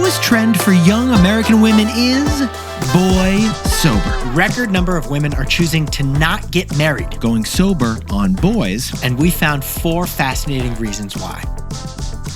newest trend for young American women is boy sober. Record number of women are choosing to not get married. Going sober on boys. And we found 4 fascinating reasons why.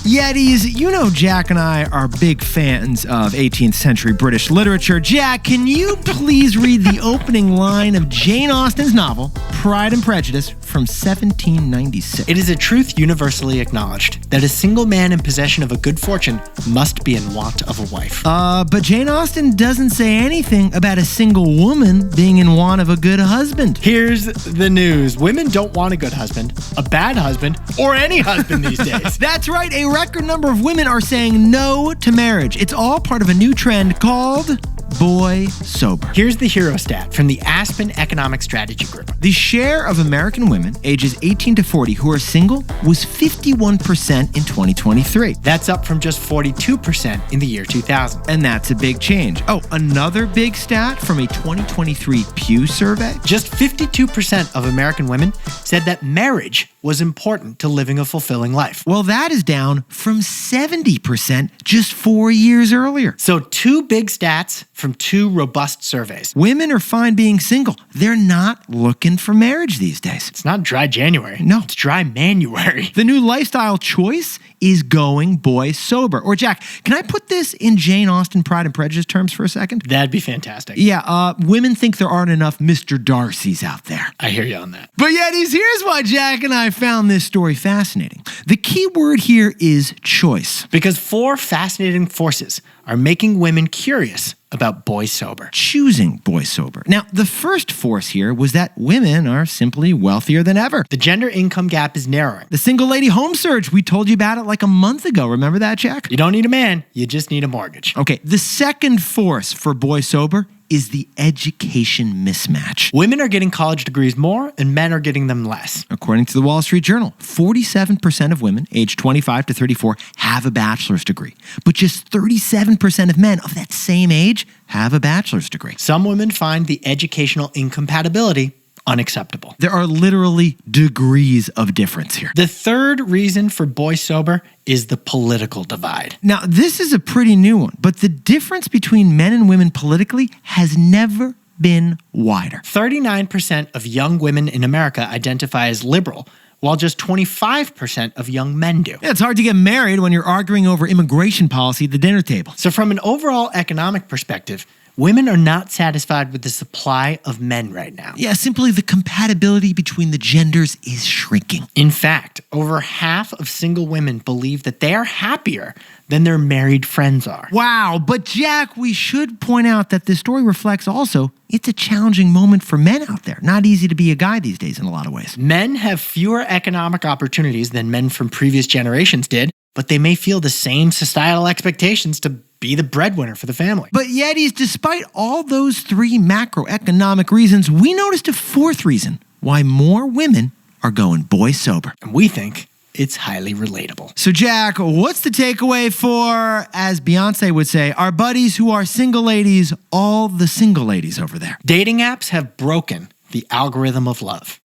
Yetis, you know Jack and I are big fans of 18th century British literature. Jack, can you please read the opening line of Jane Austen's novel, Pride and Prejudice, from 1796? It is a truth universally acknowledged that a single man in possession of a good fortune must be in want of a wife. But Jane Austen doesn't say anything about a single woman being in want of a good husband. Here's the news. Women don't want a good husband, a bad husband, or any husband these days. That's right. A record number of women are saying no to marriage. It's all part of a new trend called boy sober. Here's the hero stat from the Aspen Economic Strategy Group. The share of American women ages 18 to 40 who are single was 51% in 2023. That's up from just 42% in the year 2000. And that's a big change. Oh, another big stat from a 2023 Pew survey. Just 52% of American women said that marriage was important to living a fulfilling life. Well, that is down from 70% just 4 years earlier. So 2 big stats from 2 robust surveys. Women are fine being single. They're not looking for marriage these days. It's not dry January. No. It's dry Manuary. The new lifestyle choice is going boy sober. Or Jack, can I put this in Jane Austen Pride and Prejudice terms for a second? That'd be fantastic. Yeah, women think there aren't enough Mr. Darcys out there. I hear you on that. But Yetis, here's why Jack and I found this story fascinating. The key word here is choice. Because 4 fascinating forces are making women curious about boy sober. Choosing boy sober. Now, the first force here was that women are simply wealthier than ever. The gender income gap is narrowing. The single lady home surge, we told you about it like a month ago. Remember that, Jack? You don't need a man, you just need a mortgage. Okay, the second force for boy sober is the education mismatch. Women are getting college degrees more and men are getting them less. According to the Wall Street Journal, 47% of women aged 25 to 34 have a bachelor's degree, but just 37% of men of that same age have a bachelor's degree. Some women find the educational incompatibility unacceptable. There are literally degrees of difference here. The third reason for boy sober is the political divide. Now, this is a pretty new one, but the difference between men and women politically has never been wider. 39% of young women in America identify as liberal, while just 25% of young men do. Yeah, it's hard to get married when you're arguing over immigration policy at the dinner table. So from an overall economic perspective, women are not satisfied with the supply of men right now. Yeah, simply the compatibility between the genders is shrinking. In fact, over half of single women believe that they are happier than their married friends are. Wow, but Jack, we should point out that this story reflects also it's a challenging moment for men out there. Not easy to be a guy these days in a lot of ways. Men have fewer economic opportunities than men from previous generations did, but they may feel the same societal expectations to be the breadwinner for the family. But Yetis, despite all those 3 macroeconomic reasons, we noticed a 4th reason why more women are going boy sober. And we think it's highly relatable. So Jack, what's the takeaway for, as Beyonce would say, our buddies who are single ladies, all the single ladies over there? Dating apps have broken the algorithm of love.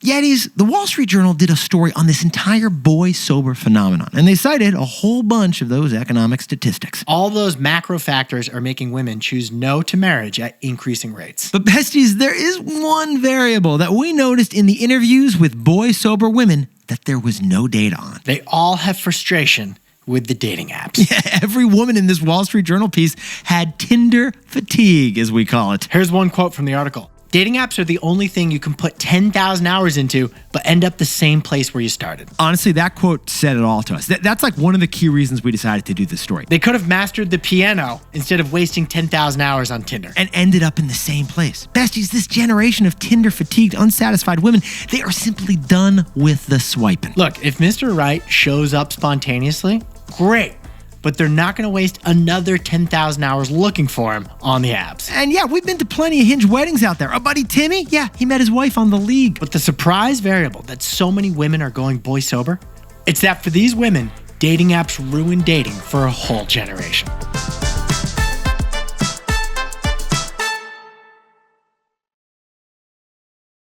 Yetis, the Wall Street Journal did a story on this entire boy sober phenomenon, and they cited a whole bunch of those economic statistics. All those macro factors are making women choose no to marriage at increasing rates. But besties, there is one variable that we noticed in the interviews with boy sober women that there was no data on. They all have frustration with the dating apps. Yeah, every woman in this Wall Street Journal piece had Tinder fatigue, as we call it. Here's one quote from the article. Dating apps are the only thing you can put 10,000 hours into, but end up the same place where you started. Honestly, that quote said it all to us. That's like one of the key reasons we decided to do this story. They could have mastered the piano instead of wasting 10,000 hours on Tinder. And ended up in the same place. Besties, this generation of Tinder-fatigued, unsatisfied women, they are simply done with the swiping. Look, if Mr. Right shows up spontaneously, great. But they're not going to waste another 10,000 hours looking for him on the apps. And yeah, we've been to plenty of Hinge weddings out there. Our buddy Timmy, yeah, he met his wife on The League. But the surprise variable that so many women are going boy sober, it's that for these women, dating apps ruin dating for a whole generation.